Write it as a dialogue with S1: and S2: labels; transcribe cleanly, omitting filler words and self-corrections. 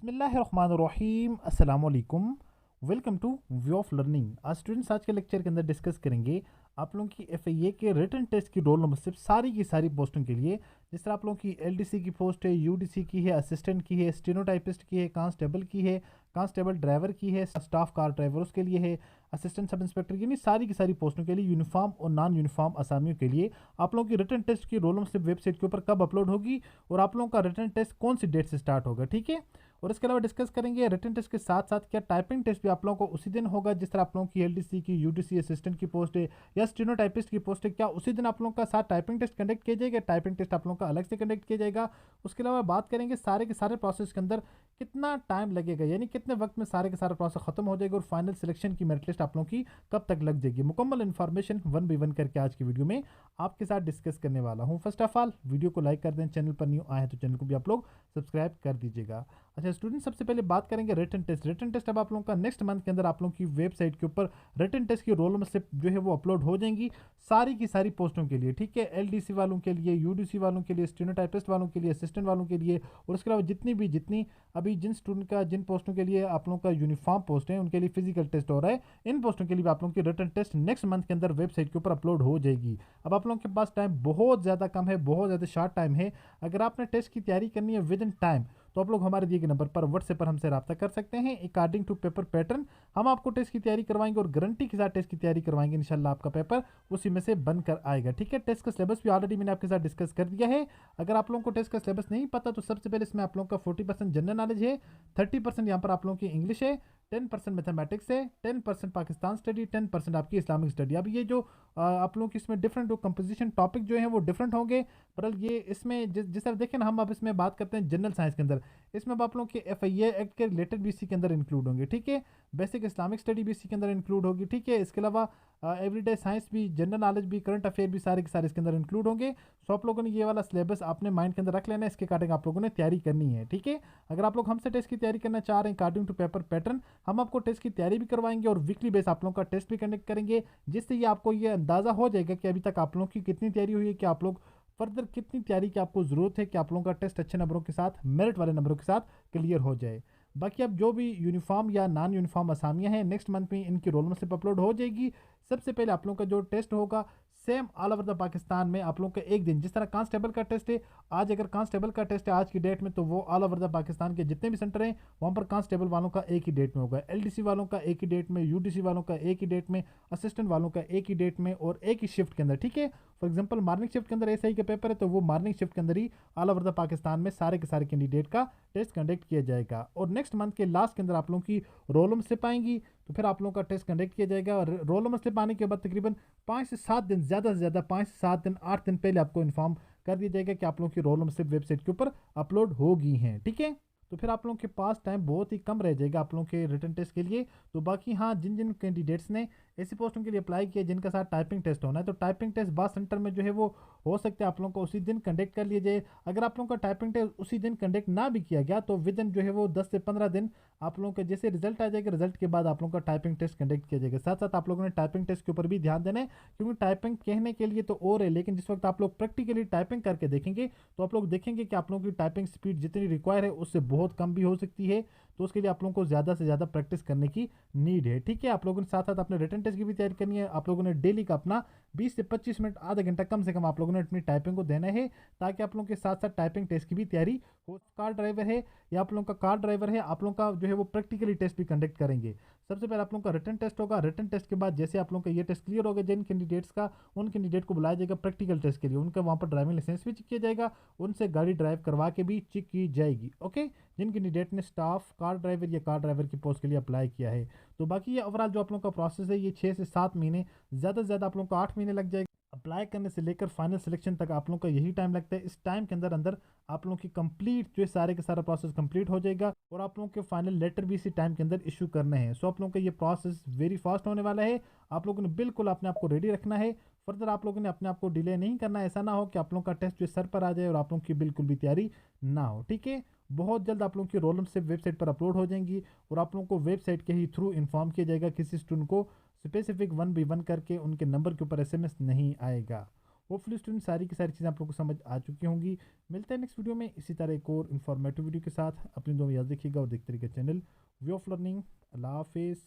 S1: बिस्मिल्लाहिर्रहमानिर्रहीम अस्सलाम वालेकुम। Welcome to view of learning. आज स्टूडेंट्स आज के लेक्चर के अंदर डिस्कस करेंगे आप लोगों की एफएए के रिटन टेस्ट की रोल नंबर सिर्फ सारी की सारी पोस्टों के लिए। जिस तरह आप लोगों की एलडीसी की पोस्ट है, यूडीसी की है, असिस्टेंट की है, स्टेनोटाइपिस्ट की है, कांस्टेबल की है, कांस्टेबल ड्राइवर की है, स्टाफ कार ड्राइवर उसके लिए है, असिस्टेंट सब इंस्पेक्टर की, नहीं सारी की सारी पोस्टों के लिए यूनिफॉर्म और नॉन यूनिफॉर्म असामियों के लिए आप लोगों की रिटन टेस्ट की रोल नंबर सिर्फ वेबसाइट के ऊपर कब अपलोड होगी और आप लोगों का रिटन टेस्ट कौन सी डेट से स्टार्ट होगा, ठीक है। और इसके अलावा डिस्कस करेंगे रिटन टेस्ट के साथ साथ क्या टाइपिंग टेस्ट भी आप लोगों को उसी दिन होगा जिस तरह आप लोगों की एलडीसी की, यूडीसी असिस्टेंट की पोस्ट है या स्टेनोटाइपिस्ट की पोस्ट है, क्या उसी दिन आप लोगों का साथ टाइपिंग टेस्ट कंडक्ट किया जाएगा, टाइपिंग टेस्ट आप लोगों का अलग से कंडक्ट किया जाएगा। उसके अलावा बात करेंगे सारे के सारे प्रोसेस के अंदर कितना टाइम लगेगा, यानी कितने वक्त में सारे के सारा प्रोसेस खत्म हो जाएगा और फाइनल सिलेक्शन की मेरिट लिस्ट आप लोगों की कब तक लग जाएगी। मुकम्मल इन्फॉर्मेशन वन बाई वन करके आज की वीडियो में आपके साथ डिस्कस करने वाला हूँ। फर्स्ट ऑफ ऑल वीडियो को लाइक कर दें, चैनल पर न्यू आए तो चैनल को भी आप लोग सब्सक्राइब कर दीजिएगा। अच्छा स्टूडेंट, सबसे पहले बात करेंगे रिटन टेस्ट। रिटन टेस्ट अब आप लोगों का नेक्स्ट मंथ के अंदर आप लोगों की वेबसाइट के ऊपर रिटन टेस्ट की रोल नंबर स्लिप जो है वो अपलोड हो जाएंगी सारी की सारी पोस्टों के लिए, ठीक है। एलडीसी वालों के लिए, यूडीसी वालों के लिए, स्टेनोटाइपिस्ट वालों के लिए, असिस्टेंट वालों के लिए और उसके अलावा जितनी अभी जिन स्टूडेंट का जिन पोस्टों के लिए आप लोगों का यूनिफॉर्म पोस्ट है उनके लिए फिजिकल टेस्ट हो रहा है, इन पोस्टों के लिए आप लोगों की रिटन टेस्ट नेक्स्ट मंथ के अंदर वेबसाइट के ऊपर अपलोड हो जाएगी। अब आप लोगों के पास टाइम बहुत ज़्यादा कम है, बहुत ज़्यादा शॉर्ट टाइम है। अगर आपने टेस्ट की तैयारी करनी है विद इन टाइम तो आप लोग हमारे दिए गए नंबर पर व्हाट्सएप पर हमसे रब्ता कर सकते हैं। अकॉर्डिंग टू पेपर पैटर्न हम आपको टेस्ट की तैयारी करवाएंगे और गारंटी के साथ टेस्ट की तैयारी करवाएंगे। इंशाल्लाह आपका पेपर उसी में से बनकर आएगा, ठीक है। टेस्ट का सिलेबस भी ऑलरेडी मैंने आपके साथ डिस्कस कर दिया है। अगर आप लोगों को टेस्ट का सिलेबस नहीं पता तो सबसे पहले इसमें आप लोगों का 40% जनरल नॉलेज है, 30% यहाँ पर आप लोगों की इंग्लिश है, 10% मैथमेटिक्स है, 10% पाकिस्तान स्टडी, 10% आपकी इस्लामिक स्टडी। अब ये जो आप लोगों की इसमें डिफरेंट जो कंपोजिशन टॉपिक जो है वो डिफरेंट होंगे, पर ये इसमें जिस तरह देखें ना, हम अब इसमें बात करते हैं जनरल साइंस के अंदर, इसमें अब आप लोगों के एफआईए एक्ट के रिलेटेड भी इसी के अंदर इंक्लूड होंगे, ठीक है। बेसिक इस्लामिक स्टडी भी इसी के अंदर इंक्लूड होगी, ठीक है। इसके अलावा एवरीडे साइंस भी, जनरल नॉलेज भी, करंट अफेयर भी सारे के सारे इसके अंदर इंक्लूड होंगे। सो आप लोगों ने ये वाला सिलेबस अपने माइंड के अंदर रख लेना है, इसके अकॉर्डिंग आप लोगों ने तैयारी करनी है, ठीक है। अगर आप लोग हमसे टेस्ट की तैयारी करना चाह रहे हैं अकॉर्डिंग टू पेपर पैटर्न, हम आपको टेस्ट की तैयारी भी करवाएंगे और वीकली बेस आप लोगों का टेस्ट भी कंडक्ट करेंगे, जिससे ये आपको ये अंदाज़ा हो जाएगा कि अभी तक आप लोगों की कितनी तैयारी हुई है, कि आप लोग फर्दर कितनी तैयारी की आपको ज़रूरत है कि आप लोगों का टेस्ट अच्छे नंबरों के साथ, मेरिट वाले नंबरों के साथ क्लियर हो जाए। बाकी अब जो भी यूनिफॉर्म या नॉन यूनिफॉर्म असामियाँ हैं नेक्स्ट मंथ में इनकी रोल नंबर स्लिप अपलोड हो जाएगी। सबसे पहले आप लोगों का जो टेस्ट होगा same all over the Pakistan में आप लोगों का एक दिन, जिस तरह कांस्टेबल का टेस्ट है आज, अगर कांस्टेबल का टेस्ट है आज की डेट में तो वो ऑल ओवर द पाकिस्तान के जितने भी सेंटर हैं वहाँ पर कांस्टेबल वालों का एक ही डेट में होगा, एलडीसी वालों का एक ही डेट में, यूडीसी वालों का एक ही डेट में, असिस्टेंट वालों का एक ही डेट में और एक ही शिफ्ट के अंदर, ठीक है। फॉर एग्जाम्पल मॉर्निंग शिफ्ट के अंदर एसआई का पेपर है तो वो मॉर्निंग शिफ्ट के अंदर ही ऑल ओवर द पाकिस्तान में सारे के सारे कैंडिडेट का टेस्ट कंडक्ट किया जाएगा। और नेक्स्ट मंथ के लास्ट के अंदर आप लोगों की रोल नंबर स्लिप आएंगी तो फिर आप लोगों का टेस्ट कंडक्ट किया जाएगा। और रोल नंबर स्लिप आने के बाद तकरीबन 5 से 7 दिन, ज़्यादा से ज़्यादा 5 से 7 दिन, 8 दिन पहले आपको इन्फॉर्म कर दिया जाएगा कि आप लोगों की रोल नंबर स्लिप वेबसाइट के ऊपर अपलोड होगी हैं, ठीक है। तो फिर आप लोगों के पास टाइम बहुत ही कम रह जाएगा आप लोगों के रिटन टेस्ट के लिए। तो बाकी हाँ, जिन जिन कैंडिडेट्स ने ऐसी पोस्टों के लिए अप्लाई किया जिनका साथ टाइपिंग टेस्ट होना है तो टाइपिंग टेस्ट बाद सेंटर में जो है वो हो सकता है आप लोगों को उसी दिन कंडक्ट कर लिया जाए। अगर आप लोगों का टाइपिंग टेस्ट उसी दिन कंडक्ट ना भी किया गया तो विद इन जो है वो 10 से 15 दिन आप लोगों का जैसे रिजल्ट आ जाएगा, रिजल्ट के बाद आप लोगों का टाइपिंग टेस्ट कंडक्ट किया जाएगा। साथ साथ आप लोगों ने टाइपिंग टेस्ट के ऊपर भी ध्यान देना है, क्योंकि टाइपिंग कहने के लिए तो और है, लेकिन जिस वक्त आप लोग प्रैक्टिकली टाइपिंग करके देखेंगे तो आप लोग देखेंगे कि आप लोगों की टाइपिंग स्पीड जितनी रिक्वायर है उससे बहुत कम भी हो सकती है। तो उसके लिए आप लोगों को ज़्यादा से ज़्यादा प्रैक्टिस करने की नीड है, ठीक है। आप लोगों ने साथ साथ अपने रिटन टेस्ट की भी तैयारी करनी है। आप लोगों ने डेली का अपना 20 से 25 मिनट, आधा घंटा कम से कम आप लोगों ने अपनी टाइपिंग को देना है, ताकि आप लोगों के साथ साथ टाइपिंग टेस्ट की भी तैयारी हो। कार ड्राइवर है या आप लोगों का कार ड्राइवर है, आप लोगों का जो है वो प्रैक्टिकली टेस्ट भी कंडक्ट करेंगे। सबसे पहले आप लोगों का रिटन टेस्ट होगा, रिटन टेस्ट के बाद जैसे आप लोगों का ये टेस्ट क्लियर होगा जिन कैंडिडेट्स का, उन कैंडिडेट को बुलाया जाएगा प्रैक्टिकल टेस्ट के लिए, उनका वहाँ पर ड्राइविंग लाइसेंस भी चेक किया जाएगा, उनसे गाड़ी ड्राइव करवा के भी चेक की जाएगी, ओके। जिन कैंडिडेट ने स्टाफ कार ड्राइवर या कार ड्राइवर की पोस्ट के लिए अप्लाई किया है। तो बाकी ये ओवरऑल जो आप लोगों का प्रोसेस है ये 6 से 7 महीने, ज़्यादा से ज़्यादा आप लोगों को 8 महीने लग जाएगा। अप्लाई करने से लेकर फाइनल सिलेक्शन तक आप लोगों का यही टाइम लगता है। इस टाइम के अंदर अंदर आप लोगों की कंप्लीट जो सारे के सारा प्रोसेस कंप्लीट हो जाएगा और आप लोगों के फाइनल लेटर भी इसी टाइम के अंदर इशू करने हैं। सो आप लोगों का ये प्रोसेस वेरी फास्ट होने वाला है। आप लोगों ने बिल्कुल अपने आप को रेडी रखना है, फर्दर आप लोगों ने अपने आप को डिले नहीं करना है। ऐसा ना हो कि आप लोगों का टेस्ट जो सर पर आ जाए और आप लोगों की बिल्कुल भी तैयारी ना हो, ठीक है। बहुत जल्द आप लोगों की रोल नंबर सिर्फ वेबसाइट पर अपलोड हो जाएंगी और आप लोगों को वेबसाइट के ही थ्रू इन्फॉर्म किया जाएगा। किसी स्टूडेंट को स्पेसिफिक 1 by 1 करके उनके नंबर के ऊपर एसएमएस नहीं आएगा। होपफुली स्टूडेंट सारी की सारी चीज़ें आप लोगों को समझ आ चुकी होंगी। मिलते हैं नेक्स्ट वीडियो में इसी तरह एक और इन्फॉर्मेटिव वीडियो के साथ। अपनी दुआ में याद रखिएगा और देखते रहिएगा चैनल वे ऑफ लर्निंग। अल्लाह हाफिज़।